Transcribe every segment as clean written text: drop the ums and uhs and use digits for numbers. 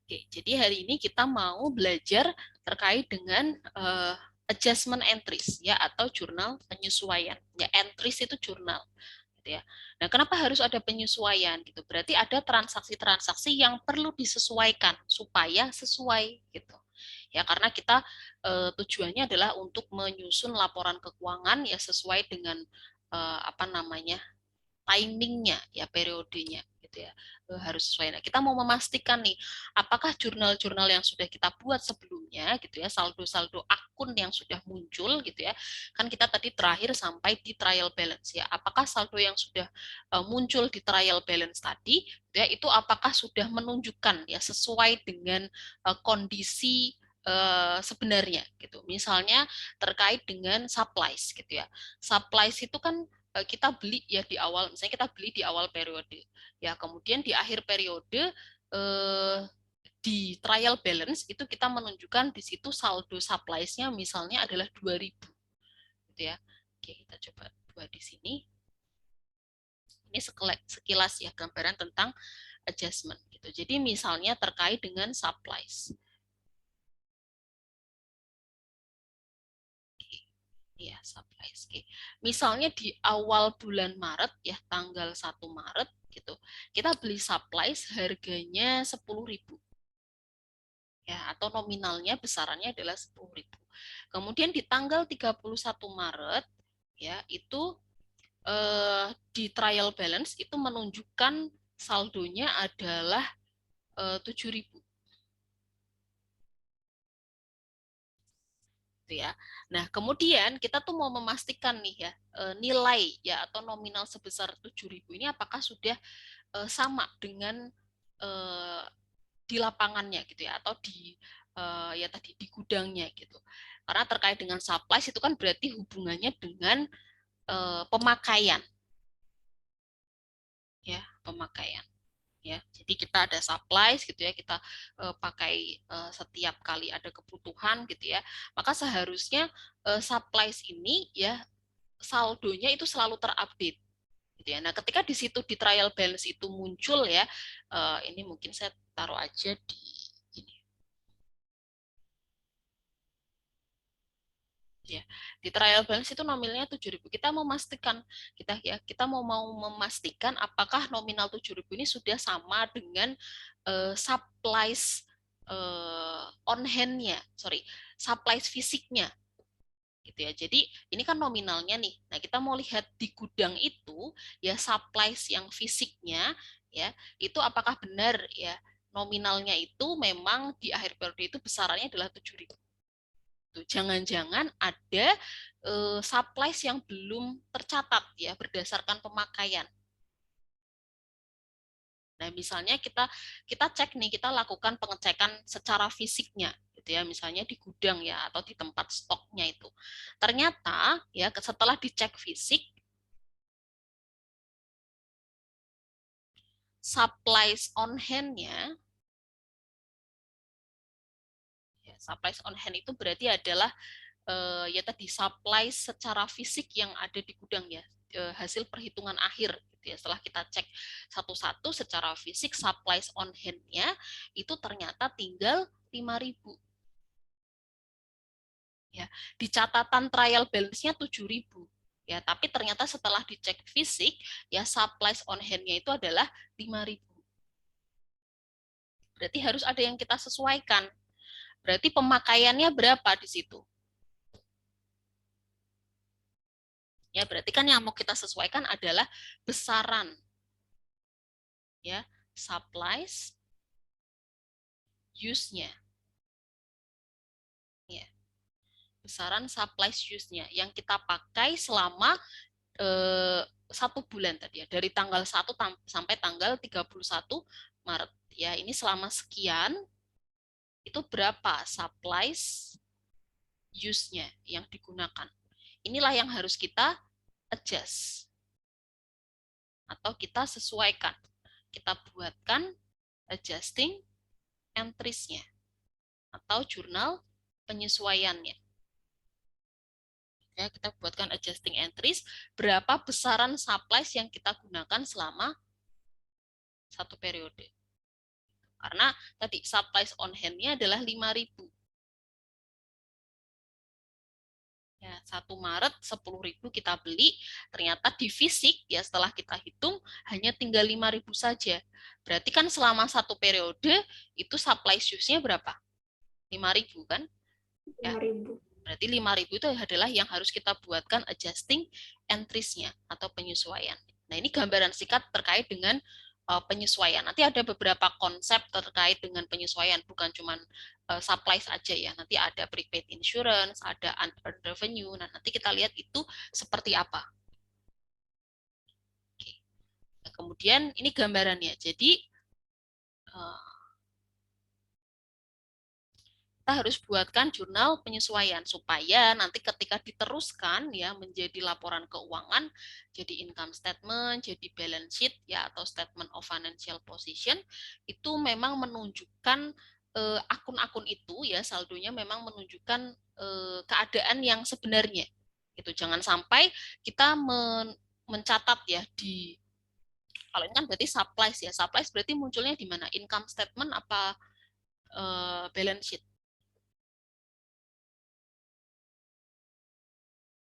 Oke, jadi hari ini kita mau belajar terkait dengan adjustment entries ya atau jurnal penyesuaian. Ya, entries itu jurnal gitu ya. Nah, kenapa harus ada penyesuaian gitu? Berarti ada transaksi-transaksi yang perlu disesuaikan supaya sesuai gitu. Ya, karena kita tujuannya adalah untuk menyusun laporan keuangan ya sesuai dengan apa namanya? Timingnya ya periodenya gitu ya harus sesuai. Nah, kita mau memastikan nih apakah jurnal-jurnal yang sudah kita buat sebelumnya gitu ya saldo-saldo akun yang sudah muncul gitu ya kan kita tadi terakhir sampai di trial balance ya apakah saldo yang sudah muncul di trial balance tadi gitu ya itu apakah sudah menunjukkan ya sesuai dengan kondisi sebenarnya gitu misalnya terkait dengan supplies gitu ya supplies itu kan kita beli ya di awal, misalnya kita beli di awal periode, ya kemudian di akhir periode di trial balance itu kita menunjukkan di situ saldo supplies-nya misalnya adalah 2.000, gitu ya. Oke, kita coba buat di sini. Ini sekilas ya gambaran tentang adjustment gitu. Jadi misalnya terkait dengan supplies. Ya, supplies. Oke. Misalnya di awal bulan Maret ya, tanggal 1 Maret gitu. Kita beli supplies harganya 10.000 ya atau nominalnya besarannya adalah 10.000. Kemudian di tanggal 31 Maret ya, itu di trial balance itu menunjukkan saldonya adalah 7.000 gitu ya. Nah, kemudian kita tuh mau memastikan nih ya, nilai ya atau nominal sebesar 7.000 ini apakah sudah sama dengan eh, di lapangannya gitu ya atau di ya tadi di gudangnya gitu. Karena terkait dengan supplies itu kan berarti hubungannya dengan pemakaian ya, pemakaian ya. Jadi kita ada supplies gitu ya, kita pakai setiap kali ada kebutuhan gitu ya. Maka seharusnya supplies ini ya saldonya itu selalu terupdate gitu ya. Nah, ketika di situ di trial balance itu muncul ya, ini mungkin saya taruh aja di ini ya. Di trial balance itu nominalnya 7.000. Kita memastikan kita mau memastikan apakah nominal 7.000 ini sudah sama dengan supplies on hand-nya, sorry, supplies fisiknya gitu ya. Jadi ini kan nominalnya nih. Nah, kita mau lihat di gudang itu ya supplies yang fisiknya ya, itu apakah benar ya nominalnya itu memang di akhir periode itu besarannya adalah 7.000. Jangan-jangan ada supplies yang belum tercatat ya berdasarkan pemakaian. Nah, misalnya kita cek nih, kita lakukan pengecekan secara fisiknya gitu ya, misalnya di gudang ya atau di tempat stoknya itu. Ternyata ya setelah dicek fisik, supplies on hand-nya ya, supplies on hand itu berarti adalah ya tadi supply secara fisik yang ada di gudang ya hasil perhitungan akhir gitu ya setelah kita cek satu-satu secara fisik supplies on hand-nya itu ternyata tinggal 5.000 ya di catatan trial balance-nya 7.000 ya tapi ternyata setelah dicek fisik ya supplies on hand-nya itu adalah 5.000 berarti harus ada yang kita sesuaikan berarti pemakaiannya berapa di situ ya berarti kan yang mau kita sesuaikan adalah besaran ya supplies use-nya ya besaran supplies use-nya yang kita pakai selama 1 bulan tadi ya dari tanggal 1 sampai tanggal 31 Maret ya ini selama sekian itu berapa supplies use-nya yang digunakan inilah yang harus kita adjust atau kita sesuaikan kita buatkan adjusting entries-nya atau jurnal penyesuaiannya. Ya, kita buatkan adjusting entries berapa besaran supplies yang kita gunakan selama 1 periode. Karena tadi supplies on hand-nya adalah 5.000. Ya, 1 Maret 10.000 kita beli, ternyata di fisik ya setelah kita hitung hanya tinggal 5.000 saja. Berarti kan selama satu periode itu supply use-nya berapa? 5.000 kan? Ya. 5.000. Berarti 5.000 itu adalah yang harus kita buatkan adjusting entries-nya atau penyesuaian. Nah, ini gambaran singkat terkait dengan penyesuaian. Nanti ada beberapa konsep terkait dengan penyesuaian, bukan cuma supplies aja ya. Nanti ada prepaid insurance, ada unearned revenue. Nah, nanti kita lihat itu seperti apa. Oke. Nah, kemudian ini gambarannya. Jadi kita harus buatkan jurnal penyesuaian supaya nanti ketika diteruskan ya menjadi laporan keuangan, jadi income statement, jadi balance sheet ya atau statement of financial position itu memang menunjukkan akun-akun itu ya saldonya memang menunjukkan keadaan yang sebenarnya. Itu jangan sampai kita mencatat ya di kalau ini kan berarti supplies ya. Supplies berarti munculnya di mana? Income statement apa balance sheet?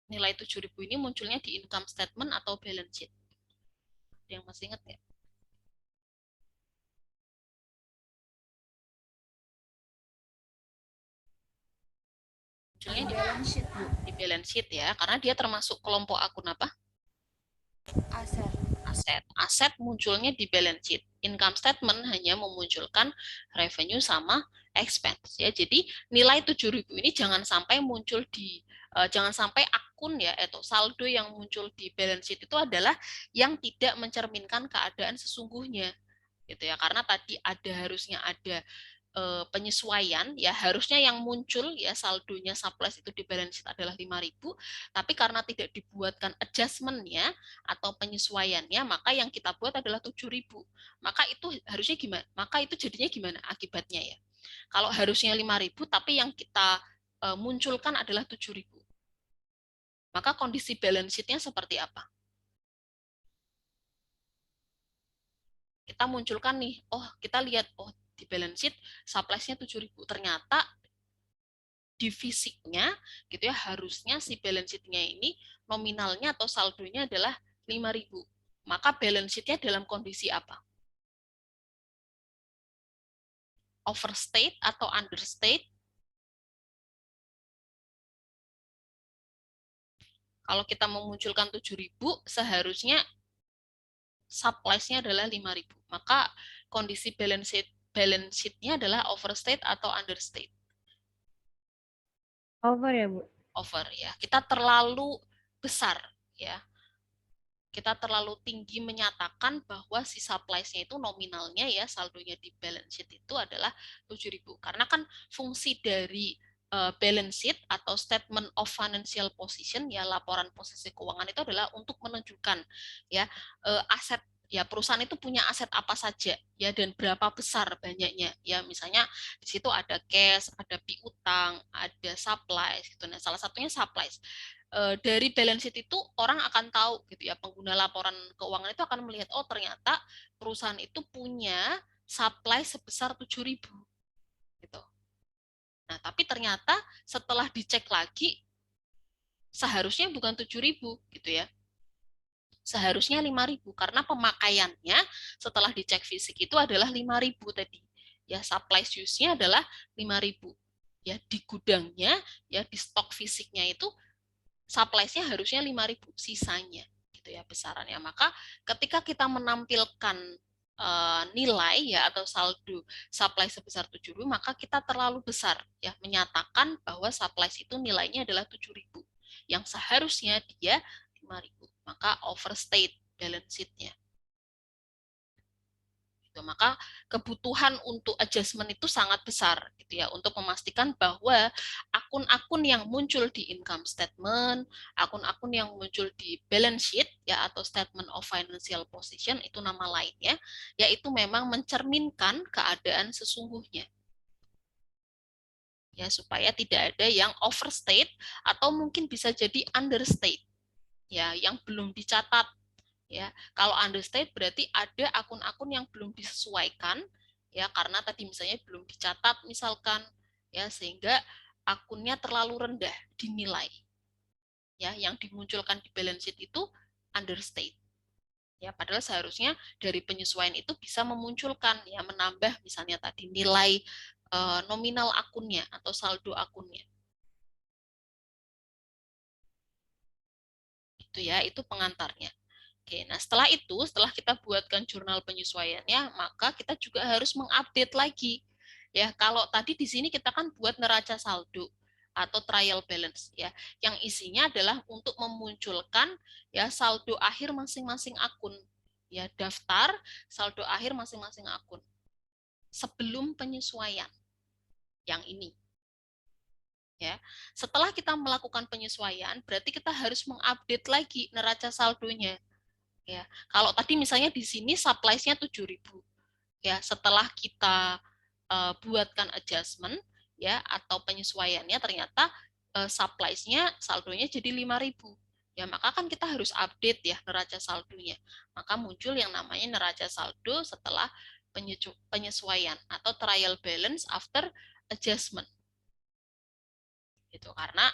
Nilai 7.000 ini munculnya di income statement atau balance sheet. Ada yang masih ingat nggak? Munculnya di balance sheet, Bu. Di balance sheet ya, karena dia termasuk kelompok akun apa? Aset. Aset. Aset munculnya di balance sheet. Income statement hanya memunculkan revenue sama expense ya. Jadi nilai 7.000 ini jangan sampai muncul di jangan sampai akun ya atau saldo yang muncul di balance sheet itu adalah yang tidak mencerminkan keadaan sesungguhnya gitu ya. Karena tadi harusnya ada penyesuaian ya harusnya yang muncul ya saldonya surplus itu di balance sheet adalah 5.000 tapi karena tidak dibuatkan adjustment-nya atau penyesuaiannya maka yang kita buat adalah 7.000 maka itu harusnya gimana maka itu jadinya gimana akibatnya ya kalau harusnya 5.000 tapi yang kita munculkan adalah 7.000 maka kondisi balance sheet-nya seperti apa kita munculkan nih oh kita lihat oh di balance sheet surplusnya 7.000 ternyata di fisiknya gitu ya harusnya si balance sheet-nya ini nominalnya atau saldonya adalah 5.000. Maka balance sheet-nya dalam kondisi apa? Overstate atau understate? Kalau kita memunculkan 7.000 seharusnya supply-nya adalah 5.000. Maka kondisi balance sheet-nya adalah overstate atau understate? Over ya, Bu? Over ya. Kita terlalu besar ya. Kita terlalu tinggi menyatakan bahwa si supplies-nya itu nominalnya ya saldonya di balance sheet itu adalah 7.000. Karena kan fungsi dari balance sheet atau statement of financial position ya laporan posisi keuangan itu adalah untuk menunjukkan ya aset ya perusahaan itu punya aset apa saja ya dan berapa besar banyaknya ya misalnya di situ ada cash, ada piutang, ada supplies gitu. Nah, salah satunya supplies dari balance sheet itu orang akan tahu gitu ya pengguna laporan keuangan itu akan melihat oh ternyata perusahaan itu punya supply sebesar 7.000 gitu. Nah, tapi ternyata setelah dicek lagi seharusnya bukan 7.000 gitu ya. Seharusnya 5.000 karena pemakaiannya setelah dicek fisik itu adalah 5.000 tadi. Ya, supply use-nya adalah 5.000. Ya, di gudangnya ya di stok fisiknya itu supply-nya harusnya 5.000 sisanya gitu ya besarannya. Maka ketika kita menampilkan nilai ya atau saldo supply sebesar 7.000 maka kita terlalu besar ya menyatakan bahwa supply itu nilainya adalah 7.000 yang seharusnya dia 5.000 maka overstate balance sheet-nya. Maka kebutuhan untuk adjustment itu sangat besar gitu ya untuk memastikan bahwa akun-akun yang muncul di income statement, akun-akun yang muncul di balance sheet ya atau statement of financial position itu nama lainnya yaitu memang mencerminkan keadaan sesungguhnya. Ya supaya tidak ada yang overstate atau mungkin bisa jadi understate ya yang belum dicatat ya. Kalau understate berarti ada akun-akun yang belum disesuaikan ya karena tadi misalnya belum dicatat misalkan ya sehingga akunnya terlalu rendah dinilai ya yang dimunculkan di balance sheet itu understate ya padahal seharusnya dari penyesuaian itu bisa memunculkan ya menambah misalnya tadi nilai nominal akunnya atau saldo akunnya itu ya itu pengantarnya. Oke, nah setelah kita buatkan jurnal penyesuaiannya, maka kita juga harus mengupdate lagi. Ya, kalau tadi di sini kita kan buat neraca saldo atau trial balance ya, yang isinya adalah untuk memunculkan ya saldo akhir masing-masing akun. Ya, daftar saldo akhir masing-masing akun sebelum penyesuaian. Yang ini ya. Setelah kita melakukan penyesuaian, berarti kita harus mengupdate lagi neraca saldonya. Ya, kalau tadi misalnya di sini supply-nya 7.000 ya, setelah kita buatkan adjustment ya atau penyesuaiannya ternyata supply-nya saldonya jadi 5.000. Ya, maka kan kita harus update ya neraca saldonya. Maka muncul yang namanya neraca saldo setelah penyesuaian atau trial balance after adjustment. Gitu karena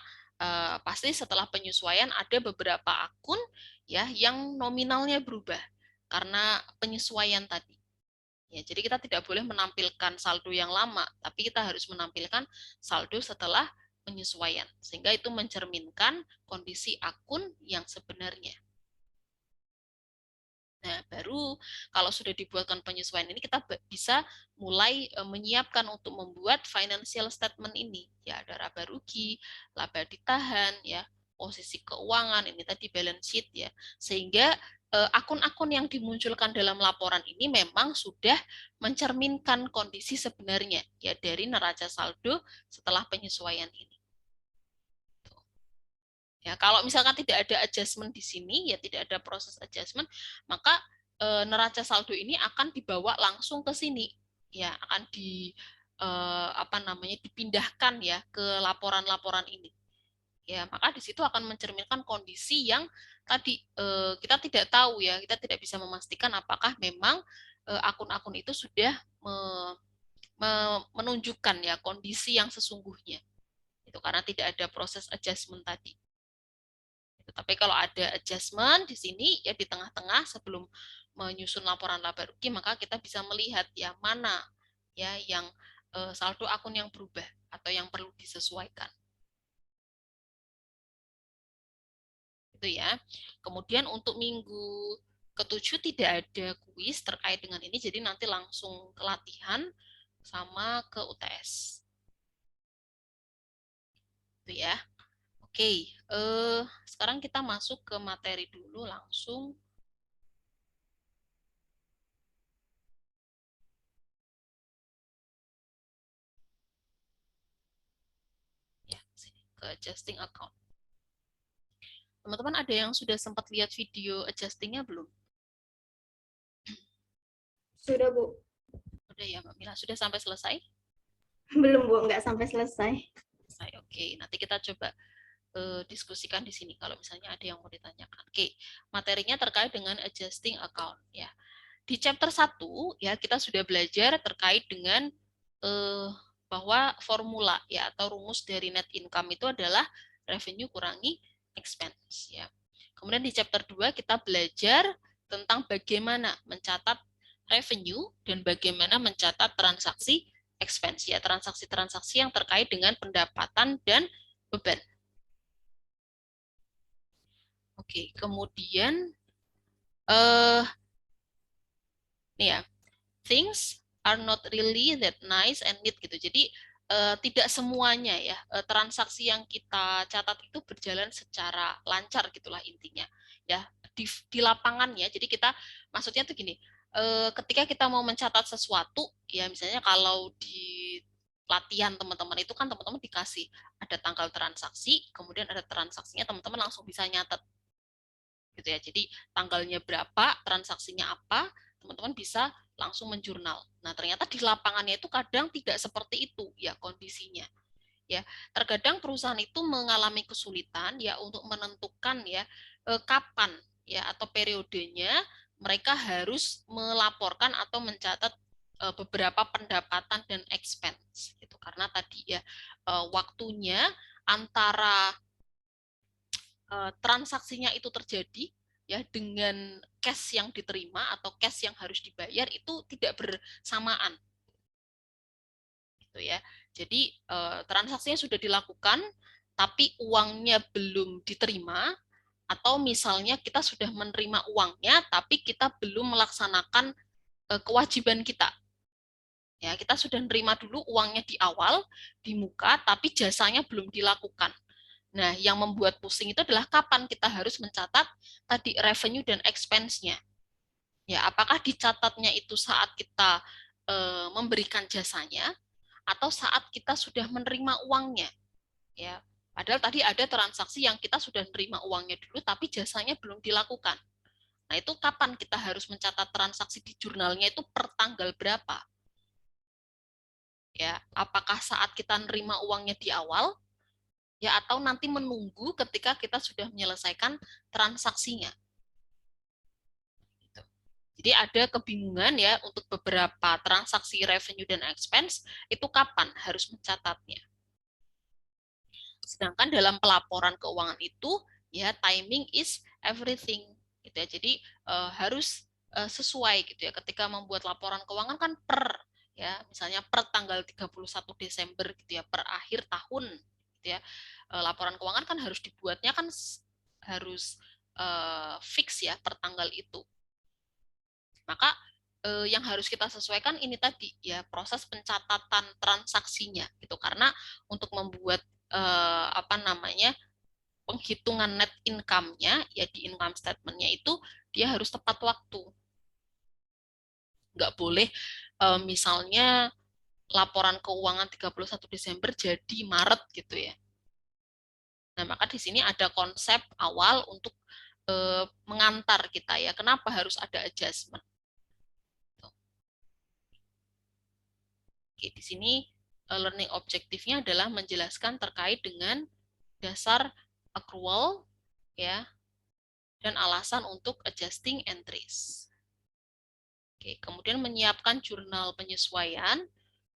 pasti setelah penyesuaian ada beberapa akun ya yang nominalnya berubah karena penyesuaian tadi. Ya, jadi kita tidak boleh menampilkan saldo yang lama, tapi kita harus menampilkan saldo setelah penyesuaian, sehingga itu mencerminkan kondisi akun yang sebenarnya. Nah, baru kalau sudah dibuatkan penyesuaian ini kita bisa mulai menyiapkan untuk membuat financial statement ini. Ya, ada laba rugi, laba ditahan, ya, posisi keuangan, ini tadi balance sheet ya. Sehingga akun-akun yang dimunculkan dalam laporan ini memang sudah mencerminkan kondisi sebenarnya ya dari neraca saldo setelah penyesuaian ini. Ya, kalau misalkan tidak ada adjustment di sini, ya tidak ada proses adjustment, maka neraca saldo ini akan dibawa langsung ke sini, ya akan apa namanya dipindahkan ya ke laporan-laporan ini. Ya, maka di situ akan mencerminkan kondisi yang tadi kita tidak tahu ya, kita tidak bisa memastikan apakah memang akun-akun itu sudah menunjukkan ya kondisi yang sesungguhnya. Itu karena tidak ada proses adjustment tadi. Tapi kalau ada adjustment di sini ya di tengah-tengah sebelum menyusun laporan laba rugi maka kita bisa melihat ya mana ya yang saldo akun yang berubah atau yang perlu disesuaikan. Itu ya. Kemudian untuk minggu ke-7 tidak ada kuis terkait dengan ini jadi nanti langsung ke latihan sama ke UTS. Itu ya. Oke, sekarang kita masuk ke materi dulu langsung. Ya, ke adjusting account. Teman-teman ada yang sudah sempat lihat video adjustingnya belum? Sudah, Bu. Sudah ya, Mbak Mila. Sudah sampai selesai? Belum, Bu. Nggak sampai selesai. Selesai, oke. Nanti kita coba diskusikan di sini kalau misalnya ada yang mau ditanyakan. Oke, materinya terkait dengan adjusting account. Ya. Di chapter 1, ya kita sudah belajar terkait dengan bahwa formula ya atau rumus dari net income itu adalah revenue kurangi expense. Ya. Kemudian di chapter 2 kita belajar tentang bagaimana mencatat revenue dan bagaimana mencatat transaksi expense ya transaksi-transaksi yang terkait dengan pendapatan dan beban. Oke, kemudian nih ya, things are not really that nice and neat gitu. Jadi tidak semuanya ya transaksi yang kita catat itu berjalan secara lancar gitulah intinya ya di lapangannya. Jadi kita maksudnya tuh gini, ketika kita mau mencatat sesuatu ya misalnya kalau di latihan teman-teman itu kan teman-teman dikasih ada tanggal transaksi, kemudian ada transaksinya teman-teman langsung bisa nyatet gitu ya. Jadi tanggalnya berapa, transaksinya apa, teman-teman bisa langsung menjurnal. Nah, ternyata di lapangannya itu kadang tidak seperti itu ya kondisinya. Ya, terkadang perusahaan itu mengalami kesulitan ya untuk menentukan ya kapan ya atau periodenya mereka harus melaporkan atau mencatat beberapa pendapatan dan expense gitu. Karena tadi ya waktunya antara transaksinya itu terjadi ya dengan cash yang diterima atau cash yang harus dibayar itu tidak bersamaan gitu ya. Jadi transaksinya sudah dilakukan tapi uangnya belum diterima, atau misalnya kita sudah menerima uangnya tapi kita belum melaksanakan kewajiban kita. Ya, kita sudah menerima dulu uangnya di awal, di muka, tapi jasanya belum dilakukan. Nah, yang membuat pusing itu adalah kapan kita harus mencatat tadi revenue dan expense-nya. Ya, apakah dicatatnya itu saat kita memberikan jasanya atau saat kita sudah menerima uangnya. Ya, padahal tadi ada transaksi yang kita sudah menerima uangnya dulu, tapi jasanya belum dilakukan. Nah, itu kapan kita harus mencatat transaksi di jurnalnya itu per tanggal berapa? Ya, apakah saat kita menerima uangnya di awal ya atau nanti menunggu ketika kita sudah menyelesaikan transaksinya. Gitu. Jadi ada kebingungan ya untuk beberapa transaksi revenue dan expense itu kapan harus mencatatnya. Sedangkan dalam pelaporan keuangan itu ya timing is everything gitu ya. Jadi harus sesuai gitu ya. Ketika membuat laporan keuangan kan per ya, misalnya per tanggal 31 Desember gitu ya, per akhir tahun gitu ya. Laporan keuangan kan harus dibuatnya kan harus fix ya per tanggal itu. Maka yang harus kita sesuaikan ini tadi ya proses pencatatan transaksinya gitu, karena untuk membuat apa namanya penghitungan net income-nya ya di income statement-nya itu dia harus tepat waktu. Nggak boleh misalnya laporan keuangan 31 Desember jadi Maret gitu ya. Nah, maka di sini ada konsep awal untuk mengantar kita ya, kenapa harus ada adjustment. Oke, di sini learning objektifnya adalah menjelaskan terkait dengan dasar accrual ya dan alasan untuk adjusting entries. Oke, kemudian menyiapkan jurnal penyesuaian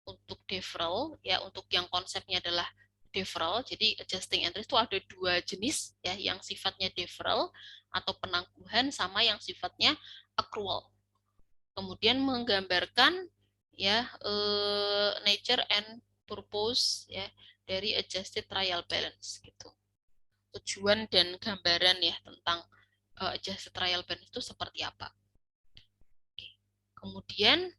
untuk deferral ya, untuk yang konsepnya adalah deferral. Jadi adjusting entries itu ada dua jenis ya, yang sifatnya deferral atau penangguhan sama yang sifatnya accrual. Kemudian menggambarkan ya nature and purpose ya dari adjusted trial balance gitu. Tujuan dan gambaran ya tentang adjusted trial balance itu seperti apa. Kemudian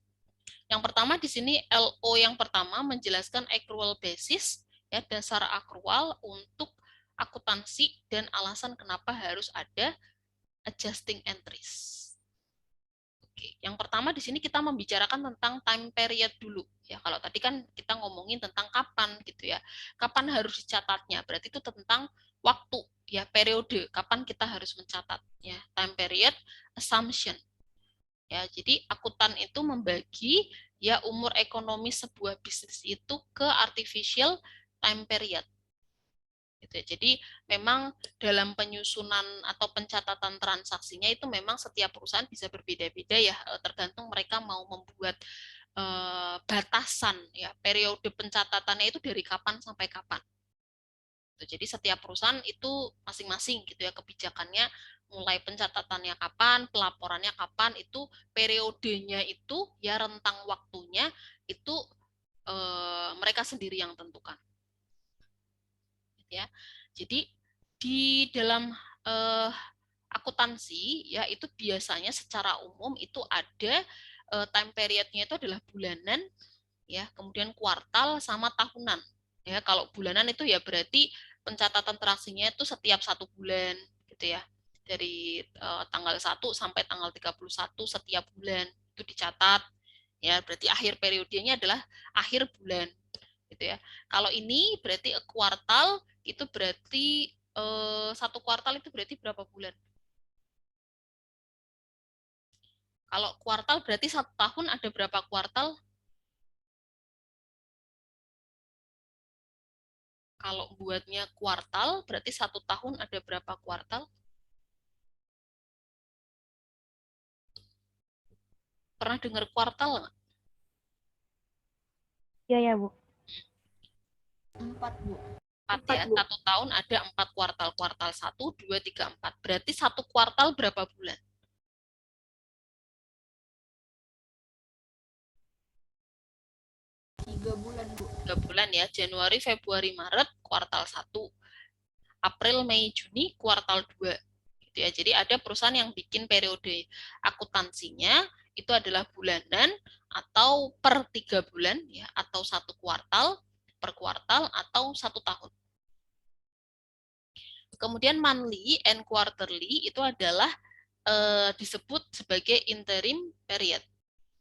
yang pertama di sini LO yang pertama menjelaskan accrual basis ya, dasar akrual untuk akuntansi dan alasan kenapa harus ada adjusting entries. Oke, yang pertama di sini kita membicarakan tentang time period dulu ya. Kalau tadi kan kita ngomongin tentang kapan gitu ya. Kapan harus dicatatnya? Berarti itu tentang waktu ya, periode kapan kita harus mencatat ya. Time period assumption. Ya, jadi akuntan itu membagi ya umur ekonomi sebuah bisnis itu ke artificial time period. Gitu ya. Jadi memang dalam penyusunan atau pencatatan transaksinya itu memang setiap perusahaan bisa berbeda-beda ya, tergantung mereka mau membuat batasan ya periode pencatatannya itu dari kapan sampai kapan. Jadi setiap perusahaan itu masing-masing gitu ya kebijakannya, mulai pencatatannya kapan, pelaporannya kapan, itu periodenya itu ya rentang waktunya itu mereka sendiri yang tentukan. Ya. Jadi di dalam akuntansi ya itu biasanya secara umum itu ada time periodnya itu adalah bulanan ya, kemudian kuartal sama tahunan. Ya, kalau bulanan itu ya berarti pencatatan transaksinya itu setiap 1 bulan gitu ya. Dari tanggal 1 sampai tanggal 31 setiap bulan itu dicatat. Ya, berarti akhir periodenya adalah akhir bulan gitu ya. Kalau ini berarti kuartal itu berarti 1 kuartal itu berarti berapa bulan? Kalau kuartal berarti 1 tahun ada berapa kuartal? Kalau buatnya kuartal berarti 1 tahun ada berapa kuartal? Pernah dengar kuartal nggak? Iya ya, Bu. 4, Bu. 4 4, ya. Bu. 1 tahun ada 4 kuartal. Kuartal 1, 2, 3, 4. Berarti 1 kuartal berapa bulan? 3 bulan, Bu. 3 bulan ya. Januari, Februari, Maret, kuartal 1. April, Mei, Juni, kuartal 2. Gitu ya. Jadi ada perusahaan yang bikin periode akuntansinya itu adalah bulanan atau per 3 bulan ya, atau 1 kuartal, per kuartal, atau 1 tahun. Kemudian monthly and quarterly itu adalah disebut sebagai interim period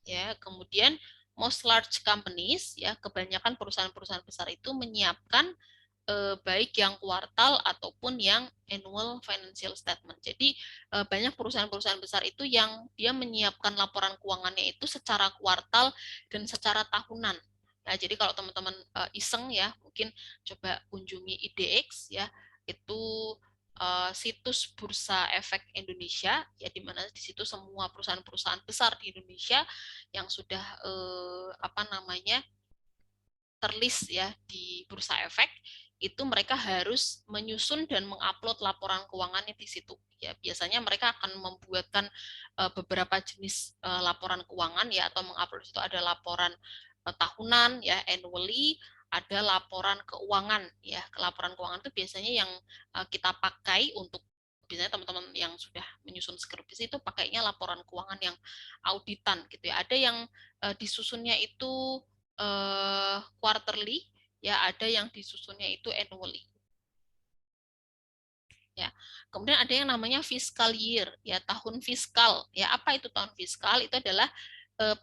ya. Kemudian most large companies ya, kebanyakan perusahaan-perusahaan besar itu menyiapkan baik yang kuartal ataupun yang annual financial statement. Jadi banyak perusahaan-perusahaan besar itu yang dia menyiapkan laporan keuangannya itu secara kuartal dan secara tahunan. Nah, jadi kalau teman-teman iseng ya, mungkin coba kunjungi IDX ya, itu situs Bursa Efek Indonesia ya, di mana di situ semua perusahaan-perusahaan besar di Indonesia yang sudah apa namanya terlist ya di Bursa Efek itu mereka harus menyusun dan mengupload laporan keuangannya di situ. Ya, biasanya mereka akan membuatkan beberapa jenis laporan keuangan ya, atau mengupload itu ada laporan tahunan ya, annually, ada laporan keuangan ya. Laporan keuangan itu biasanya yang kita pakai untuk, biasanya teman-teman yang sudah menyusun skripsi itu pakainya laporan keuangan yang auditan gitu ya. Ada yang disusunnya itu quarterly ya, ada yang disusunnya itu annually ya. Kemudian ada yang namanya fiscal year ya, tahun fiskal ya. Apa itu tahun fiskal? Itu adalah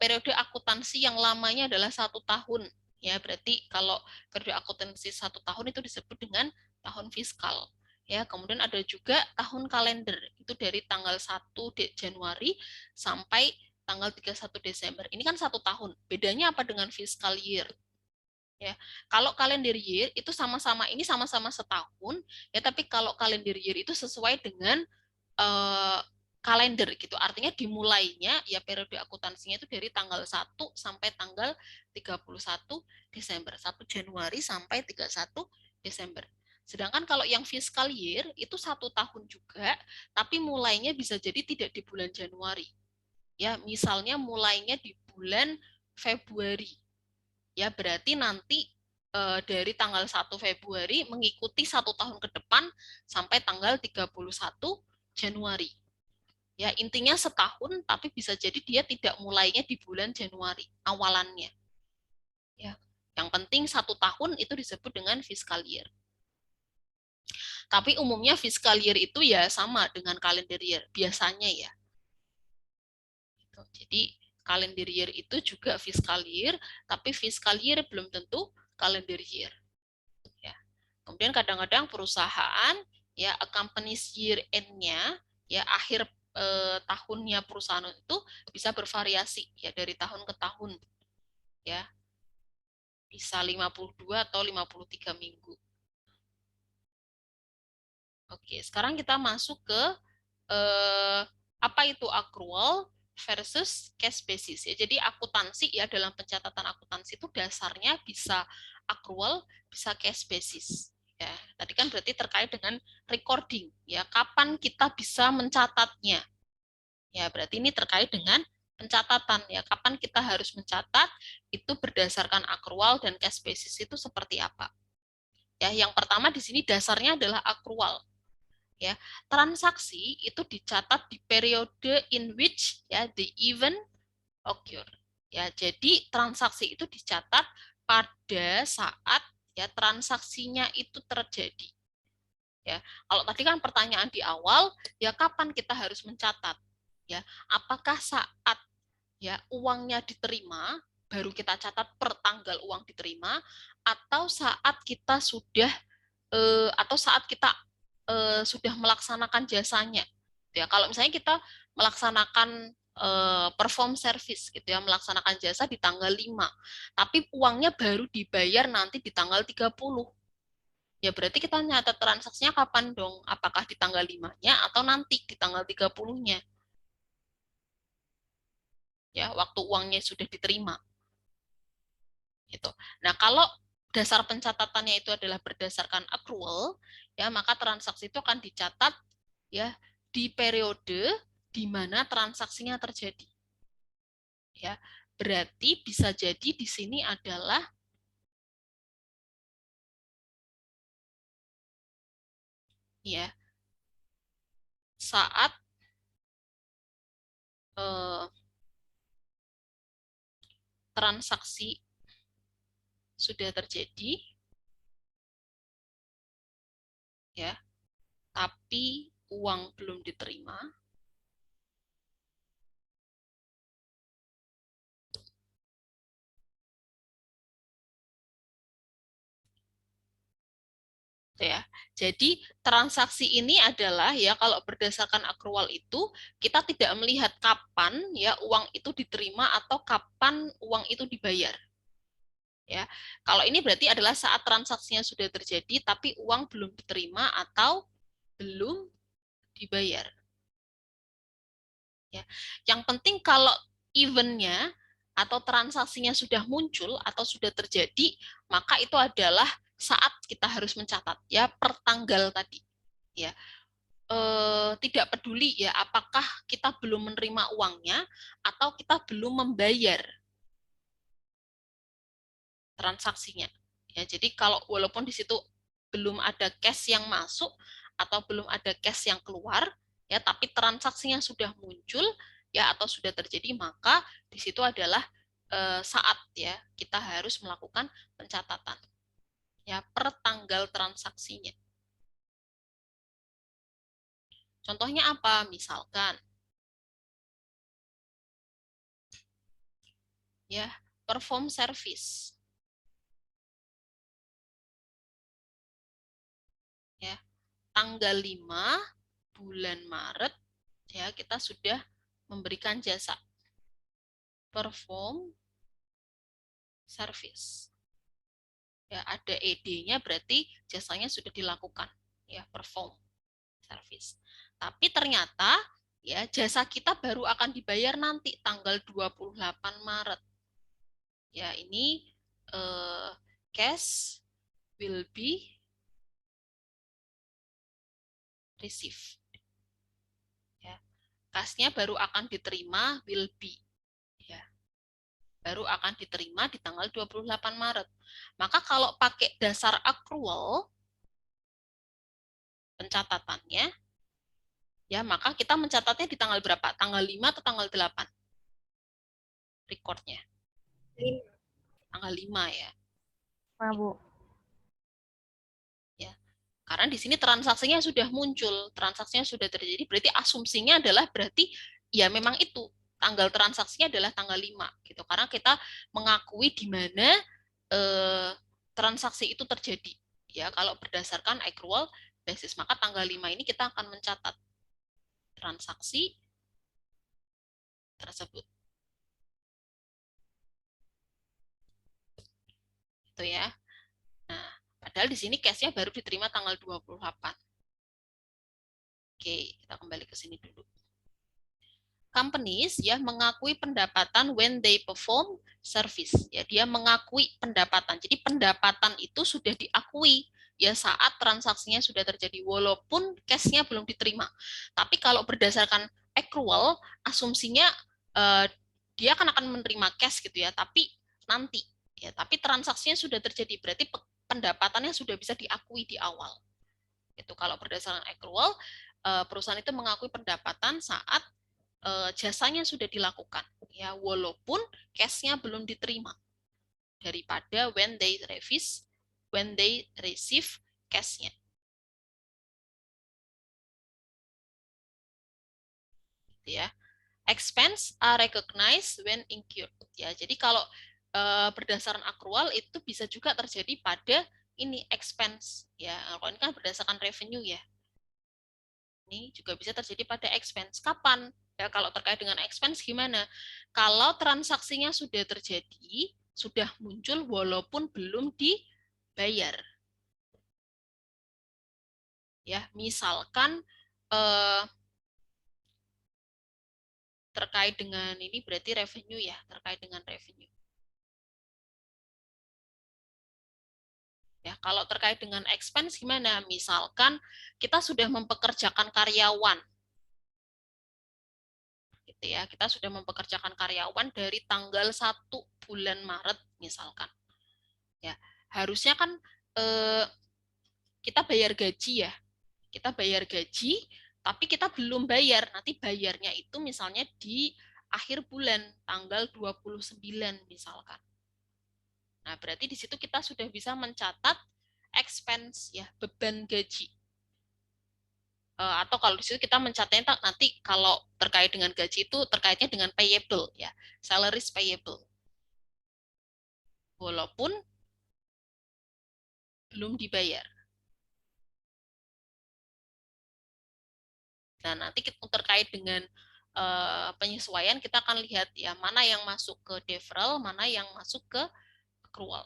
periode akuntansi yang lamanya adalah 1 tahun ya. Berarti kalau periode akuntansi 1 tahun itu disebut dengan tahun fiskal ya. Kemudian ada juga tahun kalender, itu dari tanggal 1 Januari sampai tanggal 31 Desember. Ini kan 1 tahun. Bedanya apa dengan fiscal year? Ya, kalau kalender year itu sama-sama, ini sama-sama setahun ya, tapi kalau kalender year itu sesuai dengan uh, kalender gitu. Artinya dimulainya ya periode akuntansinya itu dari tanggal 1 sampai tanggal 31 Desember. 1 Januari sampai 31 Desember. Sedangkan kalau yang fiscal year itu 1 tahun juga, tapi mulainya bisa jadi tidak di bulan Januari. Ya, misalnya mulainya di bulan Februari. Ya, berarti nanti dari tanggal 1 Februari mengikuti 1 tahun ke depan sampai tanggal 31 Januari. Ya, intinya setahun, tapi bisa jadi dia tidak mulainya di bulan Januari awalannya. Ya, yang penting 1 tahun itu disebut dengan fiscal year. Tapi umumnya fiscal year itu ya sama dengan kalender year biasanya ya. Jadi kalender year itu juga fiscal year, tapi fiscal year belum tentu kalender year. Ya. Kemudian kadang-kadang perusahaan ya, a company's year end-nya ya, akhir tahunnya perusahaan itu bisa bervariasi ya, dari tahun ke tahun ya, bisa 52 atau 53 minggu. Oke, sekarang kita masuk ke apa itu accrual versus cash basis ya. Jadi akuntansi ya, dalam pencatatan akuntansi itu dasarnya bisa accrual, bisa cash basis. Ya, tadi kan berarti terkait dengan recording ya, kapan kita bisa mencatatnya. Ya, berarti ini terkait dengan pencatatan ya, kapan kita harus mencatat, itu berdasarkan accrual dan cash basis itu seperti apa. Ya, yang pertama di sini dasarnya adalah accrual. Ya, transaksi itu dicatat di periode in which ya the event occur. Ya, jadi transaksi itu dicatat pada saat ya transaksinya itu terjadi. Ya, kalau tadi kan pertanyaan di awal, ya kapan kita harus mencatat? Ya, apakah saat ya uangnya diterima baru kita catat per tanggal uang diterima, atau saat kita sudah atau saat kita sudah melaksanakan jasanya. Ya, kalau misalnya kita melaksanakan perform service gitu ya, melaksanakan jasa di tanggal 5, tapi uangnya baru dibayar nanti di tanggal 30. Ya, berarti kita nyatat transaksinya kapan dong? Apakah di tanggal 5-nya atau nanti di tanggal 30-nya? Ya, waktu uangnya sudah diterima. Gitu. Nah, kalau dasar pencatatannya itu adalah berdasarkan accrual, ya maka transaksi itu akan dicatat ya di periode di mana transaksinya terjadi. Ya, berarti bisa jadi di sini adalah ya saat eh, transaksi sudah terjadi, ya, tapi uang belum diterima, ya. Jadi transaksi ini adalah ya kalau berdasarkan accrual itu kita tidak melihat kapan ya uang itu diterima atau kapan uang itu dibayar. Ya. Kalau ini berarti adalah saat transaksinya sudah terjadi tapi uang belum diterima atau belum dibayar. Ya. Yang penting kalau eventnya atau transaksinya sudah muncul atau sudah terjadi, maka itu adalah saat kita harus mencatat ya per tanggal tadi. Ya, tidak peduli ya apakah kita belum menerima uangnya atau kita belum membayar transaksinya. Ya, jadi kalau walaupun di situ belum ada cash yang masuk atau belum ada cash yang keluar, ya tapi transaksinya sudah muncul ya atau sudah terjadi, maka di situ adalah saat ya kita harus melakukan pencatatan ya per tanggal transaksinya. Contohnya apa? Misalkan ya perform service ya tanggal 5 bulan Maret ya kita sudah memberikan jasa perform service. Ya, ada ED-nya berarti jasanya sudah dilakukan ya perform service. Tapi ternyata ya jasa kita baru akan dibayar nanti tanggal 28 Maret. Ya, ini cash will be received. Ya. Cashnya baru akan diterima will be ya. Baru akan diterima di tanggal 28 Maret. Maka kalau pakai dasar accrual pencatatannya, ya maka kita mencatatnya di tanggal berapa? Tanggal 5 atau tanggal 8? Recordnya. 5. Tanggal 5 ya. Bu. Ya. Karena di sini transaksinya sudah muncul, transaksinya sudah terjadi, berarti asumsinya adalah berarti ya memang itu tanggal transaksinya adalah tanggal 5 gitu. Karena kita mengakui di mana eh, transaksi itu terjadi. Ya, kalau berdasarkan accrual basis, maka tanggal 5 ini kita akan mencatat transaksi tersebut. Itu ya. Nah, padahal di sini case-nya baru diterima tanggal 28. Oke, kita kembali ke sini dulu. Companies ya mengakui pendapatan when they perform service. Ya, dia mengakui pendapatan. Jadi pendapatan itu sudah diakui ya saat transaksinya sudah terjadi walaupun cash-nya belum diterima. Tapi kalau berdasarkan accrual, asumsinya dia akan menerima cash gitu ya, tapi nanti ya, tapi transaksinya sudah terjadi berarti pendapatannya sudah bisa diakui di awal. Itu kalau berdasarkan accrual, perusahaan itu mengakui pendapatan saat jasanya sudah dilakukan ya walaupun cash-nya belum diterima daripada when they receive cash-nya gitu ya. Expense are recognized when incurred ya. Jadi kalau berdasarkan accrual itu bisa juga terjadi pada ini expense ya. Kalau ini kan berdasarkan revenue ya. Ini juga bisa terjadi pada expense. Kapan? Ya, kalau terkait dengan expense gimana? Kalau transaksinya sudah terjadi, sudah muncul walaupun belum dibayar. Ya, misalkan eh, terkait dengan ini berarti revenue ya, terkait dengan revenue. Ya, kalau terkait dengan expense gimana? Misalkan kita sudah mempekerjakan karyawan, gitu ya. Kita sudah mempekerjakan karyawan dari tanggal 1 bulan Maret misalkan. Ya, harusnya kan kita bayar gaji ya. Kita bayar gaji, tapi kita belum bayar. Nanti bayarnya itu misalnya di akhir bulan, tanggal 29 misalkan. Nah, berarti di situ kita sudah bisa mencatat expense ya, beban gaji. Atau kalau di situ kita mencatatnya nanti kalau terkait dengan gaji itu terkaitnya dengan payable ya, salaries payable. Walaupun belum dibayar. Nah, nanti terkait dengan penyesuaian kita akan lihat ya mana yang masuk ke deferral, mana yang masuk ke accrual.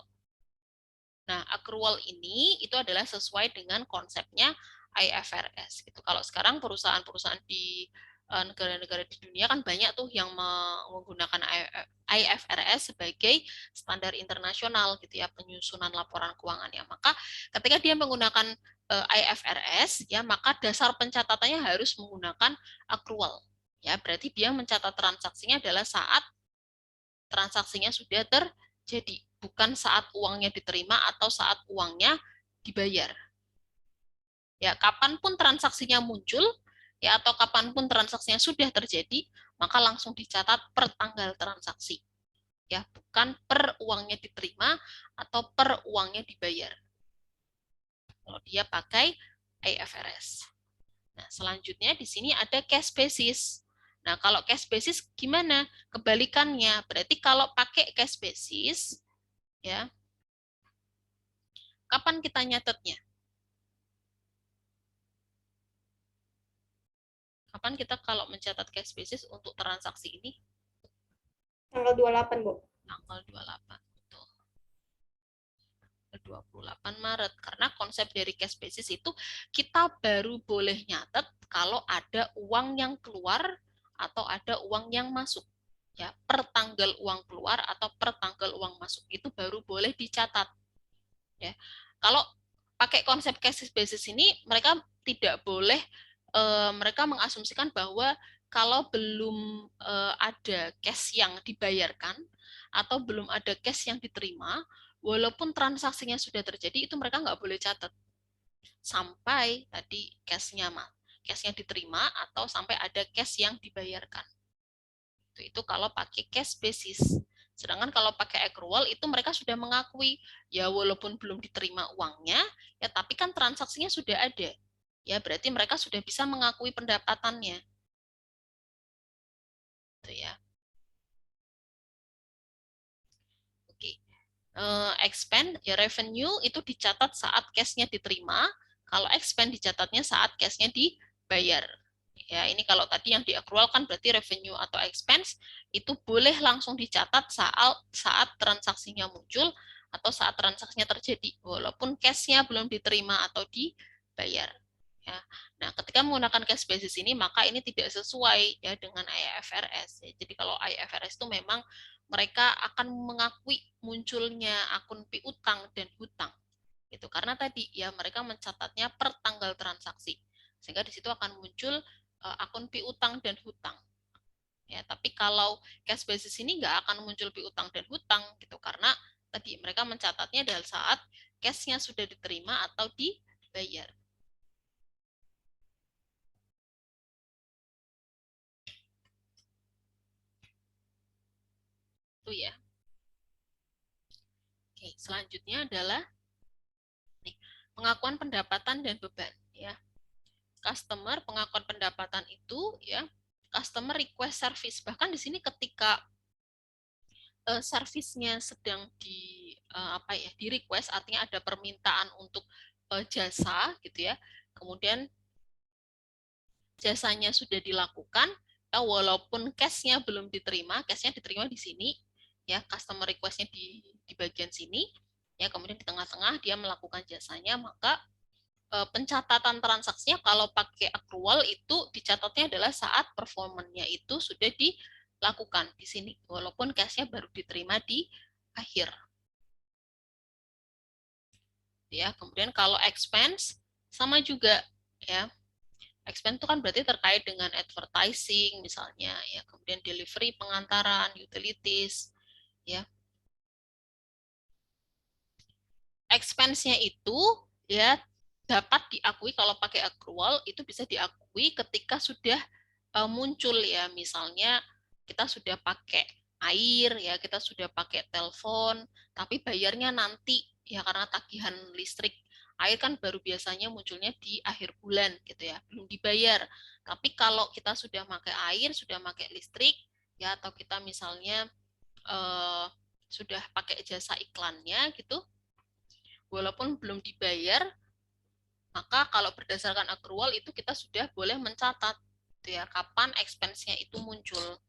Nah, accrual ini itu adalah sesuai dengan konsepnya IFRS gitu. Kalau sekarang perusahaan-perusahaan di negara-negara di dunia kan banyak tuh yang menggunakan IFRS sebagai standar internasional gitu ya, penyusunan laporan keuangannya. Maka ketika dia menggunakan IFRS ya, maka dasar pencatatannya harus menggunakan accrual. Ya, berarti dia mencatat transaksinya adalah saat transaksinya sudah terjadi, bukan saat uangnya diterima atau saat uangnya dibayar. Ya, kapanpun transaksinya muncul, ya atau kapanpun transaksinya sudah terjadi, maka langsung dicatat per tanggal transaksi. Ya, bukan per uangnya diterima atau per uangnya dibayar. Kalau dia pakai IFRS. Nah, selanjutnya di sini ada cash basis. Nah, kalau cash basis gimana? Kebalikannya, berarti kalau pakai cash basis, ya, kapan kita nyatetnya? Kapan kita kalau mencatat cash basis untuk transaksi ini? Tanggal 28, Bu. Tanggal 28. Betul. 28 Maret. Karena konsep dari cash basis itu kita baru boleh nyatet kalau ada uang yang keluar atau ada uang yang masuk. Ya, per tanggal uang keluar atau per tanggal uang masuk itu baru boleh dicatat. Ya. Kalau pakai konsep cash basis ini mereka tidak boleh mereka mengasumsikan bahwa kalau belum ada cash yang dibayarkan atau belum ada cash yang diterima, walaupun transaksinya sudah terjadi itu mereka nggak boleh catat sampai tadi cashnya diterima atau sampai ada cash yang dibayarkan. Itu kalau pakai cash basis. Sedangkan kalau pakai accrual itu mereka sudah mengakui ya walaupun belum diterima uangnya ya tapi kan transaksinya sudah ada. Ya berarti mereka sudah bisa mengakui pendapatannya. Gitu ya. Oke. Expand ya revenue itu dicatat saat cash-nya diterima, kalau expand dicatatnya saat cash-nya dibayar. Ya, ini kalau tadi yang di accrual kan berarti revenue atau expense itu boleh langsung dicatat saat transaksinya muncul atau saat transaksinya terjadi walaupun cash-nya belum diterima atau dibayar. Ya. Nah, ketika menggunakan cash basis ini maka ini tidak sesuai ya dengan IFRS. Ya. Jadi kalau IFRS itu memang mereka akan mengakui munculnya akun piutang dan hutang. Gitu. Karena tadi ya mereka mencatatnya per tanggal transaksi. Sehingga di situ akan muncul akun piutang dan hutang. Ya, tapi kalau cash basis ini nggak akan muncul piutang dan hutang gitu karena tadi mereka mencatatnya adalah saat cash-nya sudah diterima atau dibayar. Itu ya. Oke, selanjutnya adalah nih, pengakuan pendapatan dan beban ya. Customer pengakuan pendapatan itu ya customer request service, bahkan di sini ketika servisnya sedang apa ya di request artinya ada permintaan untuk jasa gitu ya, kemudian jasanya sudah dilakukan ya walaupun cashnya belum diterima, cashnya diterima di sini ya, customer requestnya di bagian sini ya, kemudian di tengah-tengah dia melakukan jasanya, maka pencatatan transaksinya kalau pakai accrual itu dicatatnya adalah saat performanya itu sudah dilakukan di sini, walaupun cashnya baru diterima di akhir. ya. Kemudian kalau expense sama juga ya. Expense itu kan berarti terkait dengan advertising misalnya ya, kemudian delivery, pengantaran, utilities ya. Expense-nya itu ya dapat diakui kalau pakai accrual itu bisa diakui ketika sudah muncul ya, misalnya kita sudah pakai air ya, kita sudah pakai telepon, tapi bayarnya nanti ya karena tagihan listrik. Air kan baru biasanya munculnya di akhir bulan gitu ya, belum dibayar. Tapi kalau kita sudah pakai air, sudah pakai listrik ya, atau kita misalnya eh, sudah pakai jasa iklannya gitu, walaupun belum dibayar, maka kalau berdasarkan accrual itu kita sudah boleh mencatat gitu ya, kapan expense-nya itu muncul,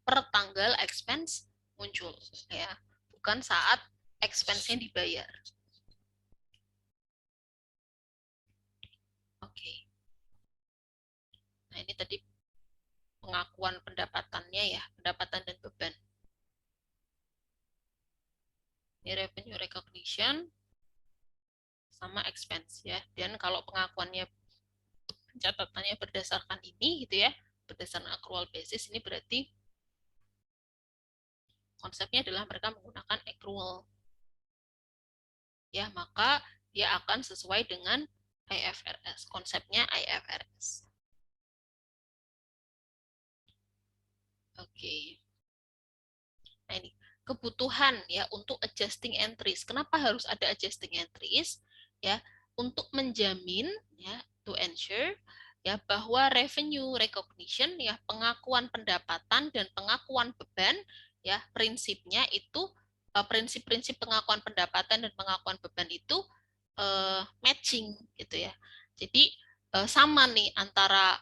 per tanggal expense muncul ya, bukan saat expense-nya dibayar. Oke. Nah, ini tadi pengakuan pendapatannya ya, pendapatan dan beban. Ini revenue recognition sama expense ya. Dan kalau pengakuannya, catatannya berdasarkan ini gitu ya, berdasarkan accrual basis, ini berarti konsepnya adalah mereka menggunakan accrual ya, maka dia akan sesuai dengan IFRS, konsepnya IFRS. Oke. Nah, ini kebutuhan ya untuk adjusting entries. Kenapa harus ada adjusting entries? Ya, untuk menjamin ya, to ensure ya bahwa revenue recognition ya, pengakuan pendapatan dan pengakuan beban ya, prinsipnya itu prinsip-prinsip pengakuan pendapatan dan pengakuan beban itu matching gitu ya. Jadi sama nih antara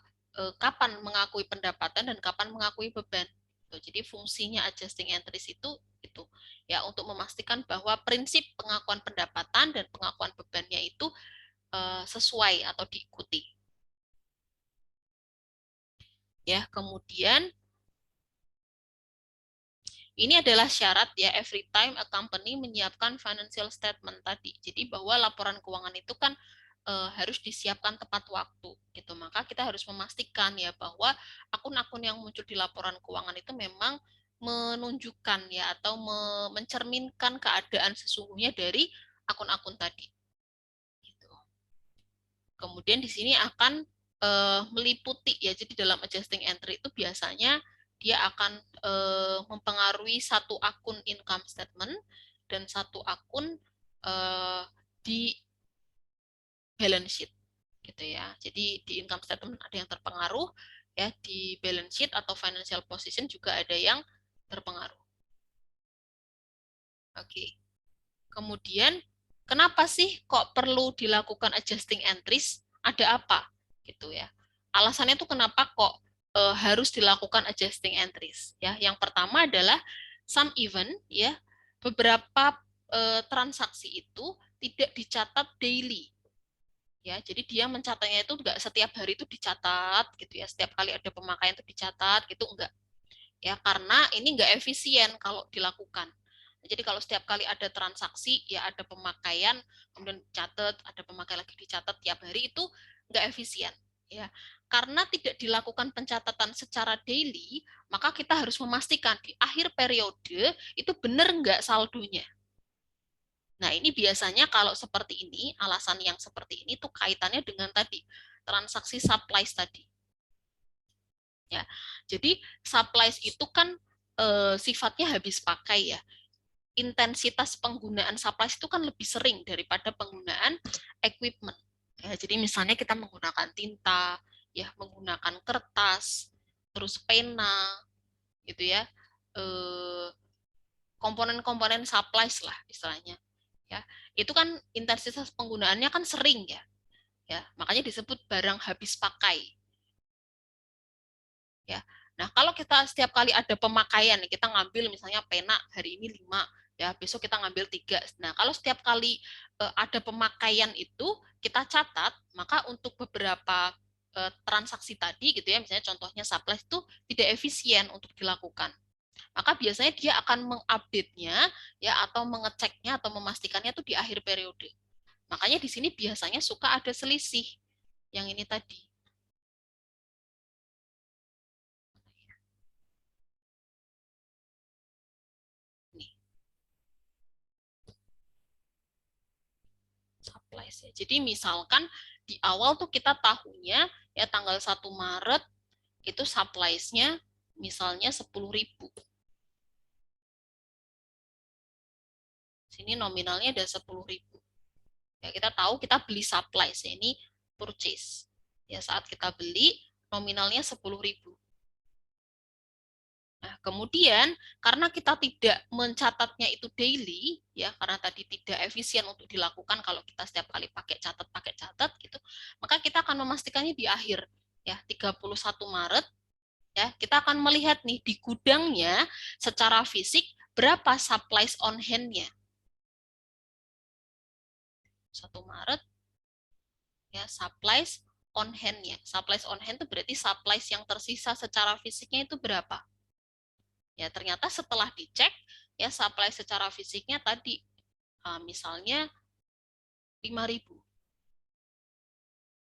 kapan mengakui pendapatan dan kapan mengakui beban. Jadi fungsinya adjusting entries itu ya untuk memastikan bahwa prinsip pengakuan pendapatan dan pengakuan bebannya itu sesuai atau diikuti. Ya, kemudian ini adalah syarat ya, every time a company menyiapkan financial statement tadi. Jadi bahwa laporan keuangan itu kan harus disiapkan tepat waktu gitu. Maka kita harus memastikan ya bahwa akun-akun yang muncul di laporan keuangan itu memang menunjukkan ya atau mencerminkan keadaan sesungguhnya dari akun-akun tadi. Gitu. Kemudian di sini akan meliputi ya, jadi dalam adjusting entry itu biasanya dia akan mempengaruhi satu akun income statement dan satu akun di balance sheet gitu ya. Jadi di income statement ada yang terpengaruh ya, di balance sheet atau financial position juga ada yang terpengaruh. Oke. Kemudian kenapa sih kok perlu dilakukan adjusting entries? Ada apa? Gitu ya. Alasannya tuh kenapa kok harus dilakukan adjusting entries? Ya, yang pertama adalah some event ya, beberapa transaksi itu tidak dicatat daily. Ya, jadi dia mencatatnya itu enggak setiap hari itu dicatat gitu ya. Setiap kali ada pemakaian itu dicatat gitu enggak. Ya, karena ini enggak efisien kalau dilakukan. Jadi kalau setiap kali ada transaksi, ya ada pemakaian, kemudian dicatat, ada pemakaian lagi dicatat tiap hari, itu nggak efisien. Ya, karena tidak dilakukan pencatatan secara daily, maka kita harus memastikan di akhir periode itu benar nggak saldonya. Nah, ini biasanya kalau seperti ini, alasan yang seperti ini tuh kaitannya dengan tadi, transaksi supplies tadi. Ya, jadi supplies itu kan sifatnya habis pakai ya, intensitas penggunaan supplies itu kan lebih sering daripada penggunaan equipment. Ya, jadi misalnya kita menggunakan tinta, ya menggunakan kertas, terus pena, gitu ya, komponen-komponen supplies lah istilahnya. Ya, itu kan intensitas penggunaannya kan sering ya, ya makanya disebut barang habis pakai. Ya, nah kalau kita setiap kali ada pemakaian, kita ngambil misalnya pena hari ini 5, ya besok kita ngambil 3. Nah kalau setiap kali ada pemakaian itu kita catat, maka untuk beberapa transaksi tadi gitu ya, misalnya contohnya supplies itu tidak efisien untuk dilakukan. Maka biasanya dia akan mengupdate-nya ya atau mengeceknya atau memastikannya itu di akhir periode. Makanya di sini biasanya suka ada selisih. Yang ini tadi. Nih, supplies ya. Jadi misalkan di awal tuh kita tahunya ya tanggal 1 Maret itu supplies-nya misalnya 10.000. Sini nominalnya ada 10.000. Ya, kita tahu kita beli supplies ya, ini purchase. Ya, saat kita beli nominalnya 10.000. Nah, kemudian karena kita tidak mencatatnya itu daily, ya karena tadi tidak efisien untuk dilakukan kalau kita setiap kali pakai catat gitu, maka kita akan memastikannya di akhir ya 31 Maret ya kita akan melihat nih di gudangnya secara fisik berapa supplies on hand-nya. 1 Maret ya supplies on hand-nya. Supplies on hand itu berarti supplies yang tersisa secara fisiknya itu berapa? Ya, ternyata setelah dicek ya supply secara fisiknya tadi misalnya 5.000.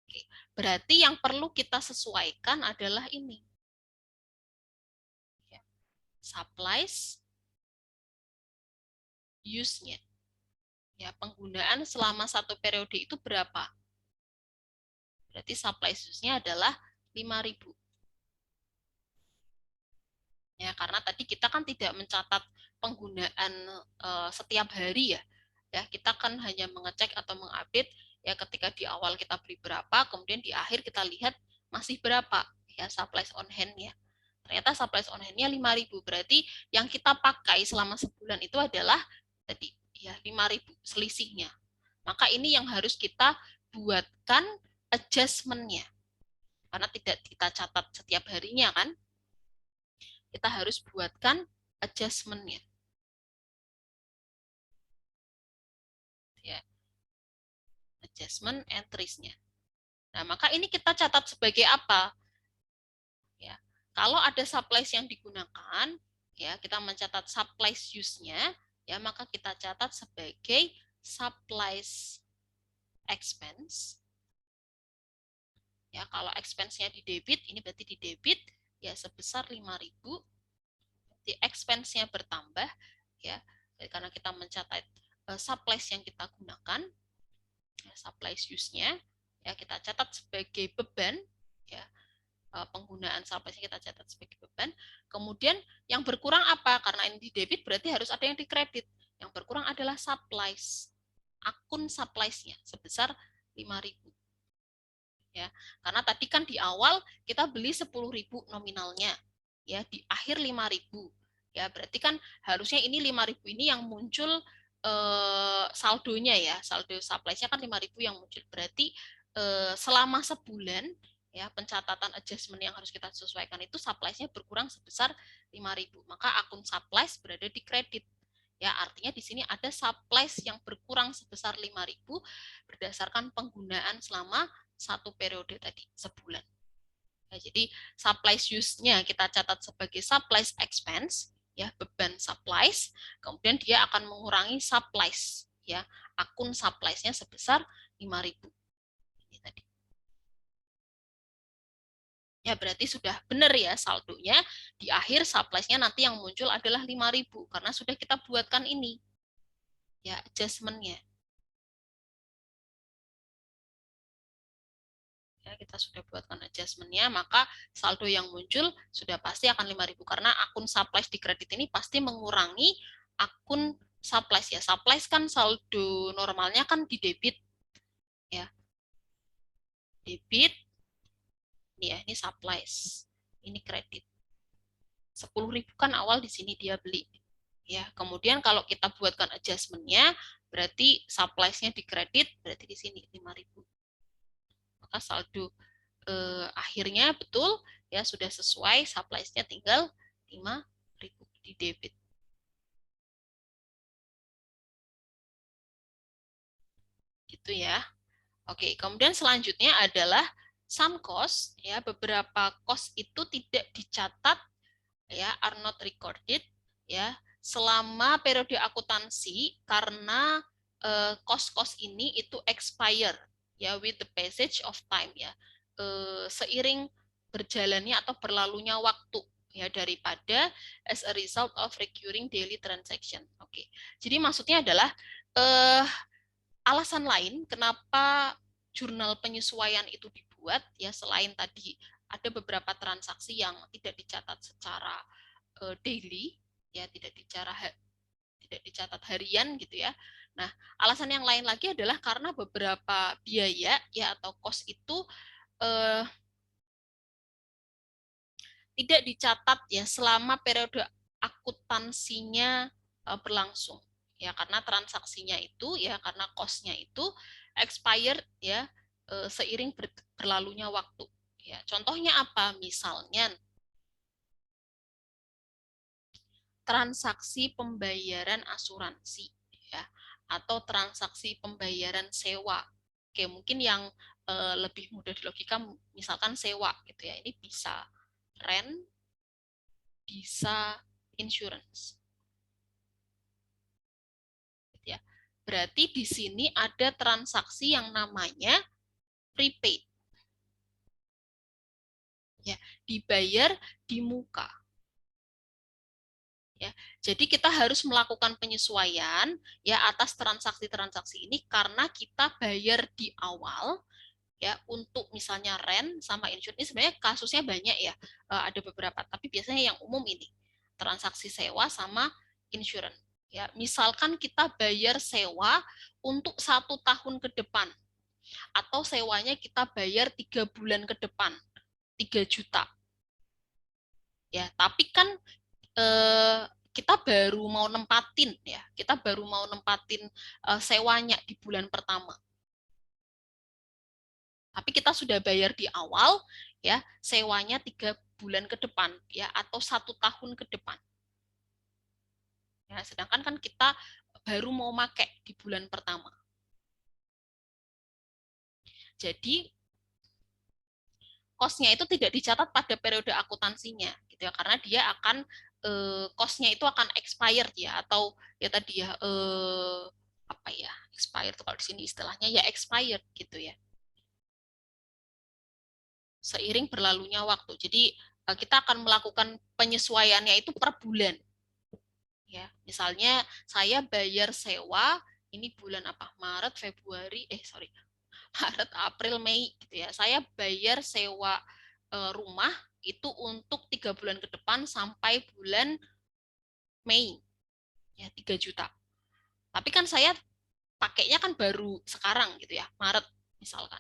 Oke. Berarti yang perlu kita sesuaikan adalah ini. Ya. Supplies use-nya. Ya, penggunaan selama satu periode itu berapa? Berarti supply use-nya adalah 5.000. Ya, karena tadi kita kan tidak mencatat penggunaan setiap hari ya. Ya, kita kan hanya mengecek atau mengupdate ya ketika di awal kita beli berapa, kemudian di akhir kita lihat masih berapa ya supplies on hand-nya. Ternyata supplies on hand-nya 5.000. Berarti yang kita pakai selama sebulan itu adalah tadi ya 5.000 selisihnya. Maka ini yang harus kita buatkan adjustment-nya. Karena tidak kita catat setiap harinya kan, kita harus buatkan adjustment-nya. Ya, adjustment entries-nya. Nah, maka ini kita catat sebagai apa? Ya, kalau ada supplies yang digunakan, ya kita mencatat supplies use-nya, ya maka kita catat sebagai supplies expense. Ya, kalau expense-nya di debit, ini berarti di debit ya sebesar 5.000. Di expense-nya bertambah ya karena kita mencatat supplies yang kita gunakan, ya, supplies use-nya ya kita catat sebagai beban ya penggunaan supplies kita catat sebagai beban. Kemudian yang berkurang apa? Karena ini di debit berarti harus ada yang di kredit. Yang berkurang adalah supplies. Akun supplies-nya sebesar 5.000. Ya, karena tadi kan di awal kita beli 10.000 nominalnya. Ya, di akhir 5.000. Ya, berarti kan harusnya ini 5.000 ini yang muncul saldonya ya. Saldo supplies-nya kan 5.000 yang muncul. Berarti selama sebulan ya pencatatan adjustment yang harus kita sesuaikan itu supplies-nya berkurang sebesar 5.000. Maka akun supplies berada di kredit. Ya, artinya di sini ada supplies yang berkurang sebesar 5.000 berdasarkan penggunaan selama satu periode tadi, sebulan. Ya, jadi supplies use-nya kita catat sebagai supplies expense, ya beban supplies, kemudian dia akan mengurangi supplies, ya akun supplies-nya sebesar 5.000. Ini tadi. Ya berarti sudah benar ya saldonya, di akhir supplies-nya nanti yang muncul adalah 5.000 karena sudah kita buatkan ini. Ya adjustment-nya. Ya, kita sudah buatkan adjustment-nya, maka saldo yang muncul sudah pasti akan 5.000 karena akun supplies di kredit ini pasti mengurangi akun supplies ya. Supplies kan saldo normalnya kan di debit ya. Debit ini ya, ini supplies. Ini kredit. 10.000 kan awal di sini dia beli. Ya, kemudian kalau kita buatkan adjustment-nya berarti supplies-nya di kredit berarti di sini 5.000. Maka saldo akhirnya betul ya sudah sesuai supplies-nya tinggal 5.000 di debit. Gitu ya. Oke, kemudian selanjutnya adalah some cost ya, beberapa cost itu tidak dicatat ya, are not recorded ya selama periode akuntansi karena cost-cost ini itu expire ya with the passage of time ya, seiring berjalannya atau berlalunya waktu ya, daripada as a result of recurring daily transaction. Oke. Jadi maksudnya adalah alasan lain kenapa jurnal penyesuaian itu dibuat ya, selain tadi ada beberapa transaksi yang tidak dicatat secara daily ya, tidak dicatat harian gitu ya. Nah, alasan yang lain lagi adalah karena beberapa biaya ya atau cost itu eh, tidak dicatat ya selama periode akuntansinya berlangsung ya, karena transaksinya itu ya, karena cost-nya itu expired ya, seiring berlalunya waktu ya. Contohnya apa? Misalnya transaksi pembayaran asuransi ya, atau transaksi pembayaran sewa. Oke, mungkin yang lebih mudah di logika misalkan sewa gitu ya. Ini bisa rent, bisa insurance. Gitu ya. Berarti di sini ada transaksi yang namanya prepaid. Ya, dibayar di muka. Ya, jadi kita harus melakukan penyesuaian ya atas transaksi-transaksi ini karena kita bayar di awal ya, untuk misalnya rent sama insurance. Ini sebenarnya kasusnya banyak ya, ada beberapa, tapi biasanya yang umum ini transaksi sewa sama insurance ya. Misalkan kita bayar sewa untuk 1 tahun ke depan, atau sewanya kita bayar 3 bulan ke depan 3 juta ya, tapi kan eh, kita baru mau nempatin ya, kita baru mau nempatin sewanya di bulan pertama, tapi kita sudah bayar di awal ya, sewanya 3 bulan ke depan ya, atau 1 tahun ke depan ya, sedangkan kan kita baru mau pakai di bulan pertama. Jadi cost-nya itu tidak dicatat pada periode akuntansinya gitu ya, karena dia akan cost-nya itu akan expired ya, atau ya tadi ya apa ya, expired kalau di sini istilahnya ya expired gitu ya, seiring berlalunya waktu. Jadi kita akan melakukan penyesuaiannya itu per bulan ya. Misalnya saya bayar sewa ini bulan apa, Maret, Februari, Maret, April, Mei gitu ya. Saya bayar sewa rumah itu untuk 3 bulan ke depan sampai bulan Mei ya, 3 juta. Tapi kan saya pakainya kan baru sekarang gitu ya, Maret misalkan.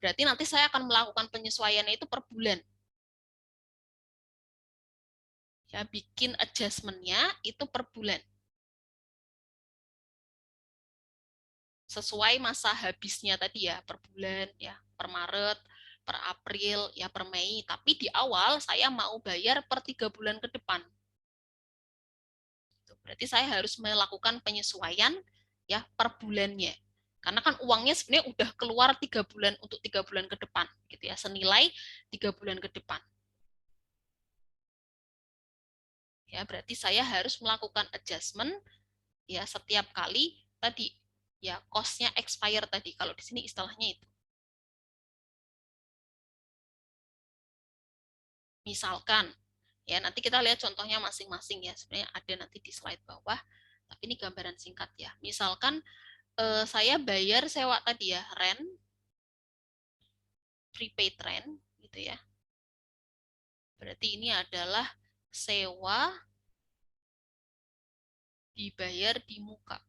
Berarti nanti saya akan melakukan penyesuaiannya itu per bulan. Ya, bikin adjustment-nya itu per bulan. Sesuai masa habisnya tadi ya, per bulan ya, per Maret, per April, ya per Mei. Tapi di awal saya mau bayar per 3 bulan ke depan. Berarti saya harus melakukan penyesuaian ya per bulannya. Karena kan uangnya sebenarnya udah keluar 3 bulan untuk 3 bulan ke depan, gitu ya, senilai 3 bulan ke depan. Ya, berarti saya harus melakukan adjustment ya setiap kali tadi ya cost-nya expire tadi. Kalau di sini istilahnya itu. Misalkan ya, nanti kita lihat contohnya masing-masing ya. Sebenarnya ada nanti di slide bawah. Tapi ini gambaran singkat ya. Misalkan saya bayar sewa tadi ya, rent, prepaid rent gitu ya. Berarti ini adalah sewa dibayar di muka.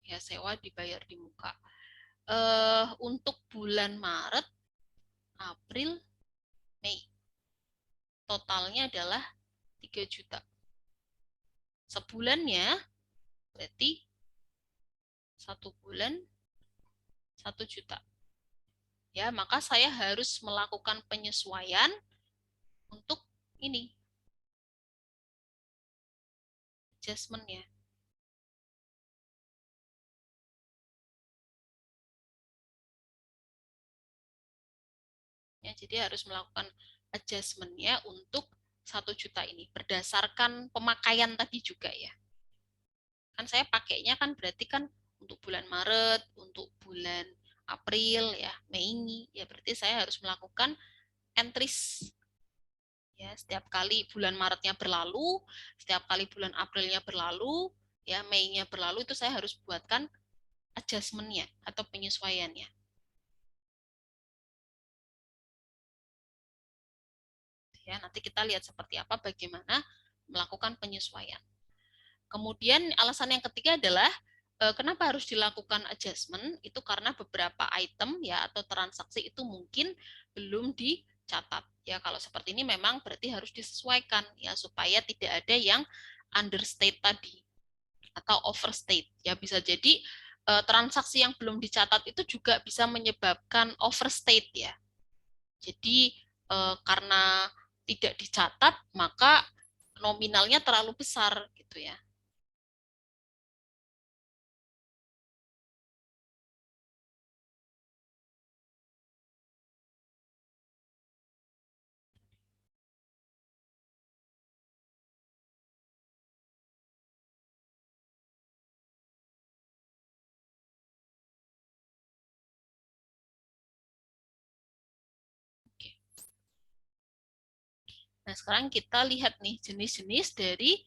Ya, sewa dibayar di muka. Untuk bulan Maret, April, Mei. Totalnya adalah 3 juta. Sebulannya berarti 1 bulan 1 juta. Ya, maka saya harus melakukan penyesuaian untuk ini adjustment-nya. Ya, jadi harus melakukan adjustment-nya untuk 1 juta ini berdasarkan pemakaian tadi juga ya. Kan saya pakainya kan berarti kan untuk bulan Maret, untuk bulan April ya, Mei ya, berarti saya harus melakukan entries ya, setiap kali bulan Maretnya berlalu, setiap kali bulan Aprilnya berlalu, ya Mei-nya berlalu, itu saya harus buatkan adjustment-nya atau penyesuaiannya. Ya, nanti kita lihat seperti apa bagaimana melakukan penyesuaian. Kemudian alasan yang ketiga adalah kenapa harus dilakukan adjustment? Itu karena beberapa item ya atau transaksi itu mungkin belum dicatat. Ya, kalau seperti ini memang berarti harus disesuaikan ya supaya tidak ada yang understate tadi atau overstate. Ya, bisa jadi transaksi yang belum dicatat itu juga bisa menyebabkan overstate ya. Jadi karena tidak dicatat maka nominalnya terlalu besar gitu ya. Nah, sekarang kita lihat nih jenis-jenis dari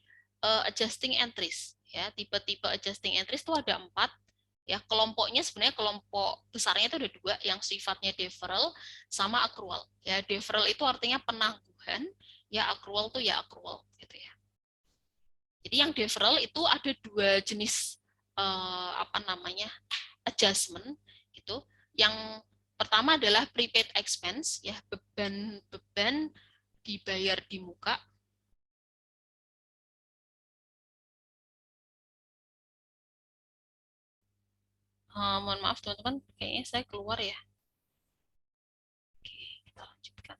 adjusting entries. Ya, tipe-tipe adjusting entries itu ada 4. Ya, kelompoknya sebenarnya kelompok besarnya itu ada 2, yang sifatnya deferral sama accrual. Ya, deferral itu artinya penangguhan, ya accrual tuh ya accrual gitu ya. Jadi yang deferral itu ada 2 jenis apa namanya? Adjustment gitu. Yang pertama adalah prepaid expense ya, beban-beban dibayar di muka. Mohon maaf teman-teman, kayaknya saya keluar ya. Oke, kita lanjutkan.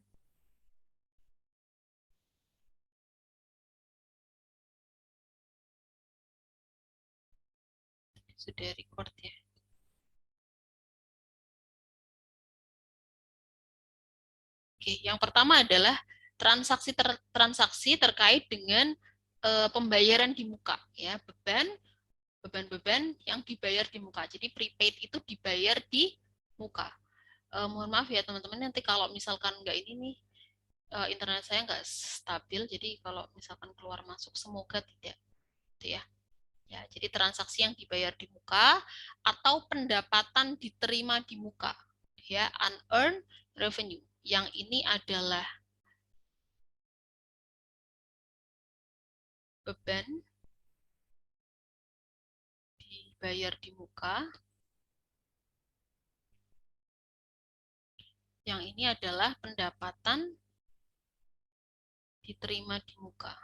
Sudah record ya. Oke, yang pertama adalah transaksi terkait dengan pembayaran di muka ya, beban-beban yang dibayar di muka. Jadi prepaid itu dibayar di muka. Mohon maaf ya teman-teman, nanti kalau misalkan nggak ini nih, internet saya nggak stabil, jadi kalau misalkan keluar masuk semoga tidak, gitu ya. Ya, jadi transaksi yang dibayar di muka atau pendapatan diterima di muka, ya, unearned revenue. Yang ini adalah beban dibayar di muka. Yang ini adalah pendapatan diterima di muka.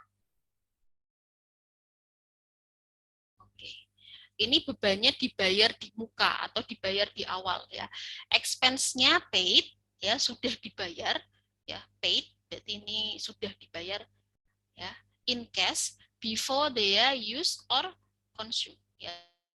Oke. Ini bebannya dibayar di muka atau dibayar di awal ya. Expense-nya paid ya, sudah dibayar ya, paid berarti ini sudah dibayar ya, in cash before they are used or consumed ya.